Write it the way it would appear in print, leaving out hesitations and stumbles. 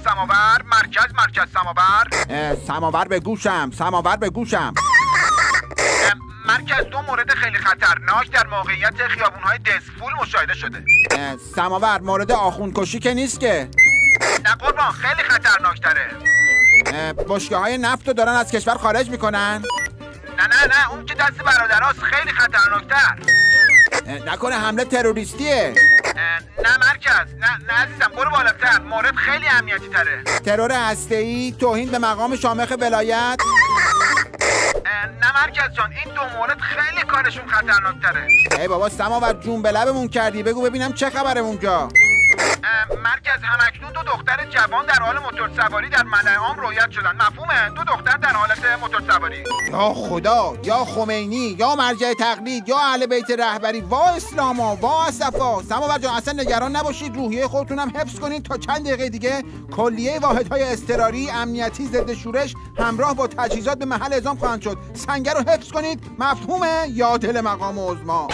سماور مرکز سماور. سماور به گوشم. مرکز 2 مورد خیلی خطرناک در موقعیت خیابون‌های دسفول مشاهده شده. سماور مورد آخوندکشی که نیست که؟ نه قربان، خیلی خطرناک تره. بشکه‌های نفت رو دارن از کشور خارج میکنن؟ نه اون که دست برادراست، خیلی خطرناکتر. نکنه حمله تروریستیه؟ نه مرکز، نه عزیزم، برو بالاتر، مورد خیلی امنیتی تره. ترور هسته‌ای، توهین به مقام شامخ ولایت؟ نه مرکز جان، این 2 مورد خیلی کارشون خطرناک تره. ای بابا سماور جون به لبمون کردی، بگو ببینم چه خبره اونجا. مرکز همکنون 2 دختر جوان در حال موتورسواری در ملأ عام رویت شدن. مفهومه؟ 2 دختر در حالت موتورسواری. یا خدا، یا خمینی، یا مرجع تقلید، یا اهل بیت رهبری، وا اسلاما، وا اسفا. سماور جان اصلا نگران نباشید، روحیه خودتونم حفظ کنید تا چند دقیقه دیگه کلیه واحدهای اضطراری امنیتی ضد شورش همراه با تجهیزات به محل اعزام خواهند شد. سنگر رو حفظ کنید، مفهومه؟ یا دل مقام عظما.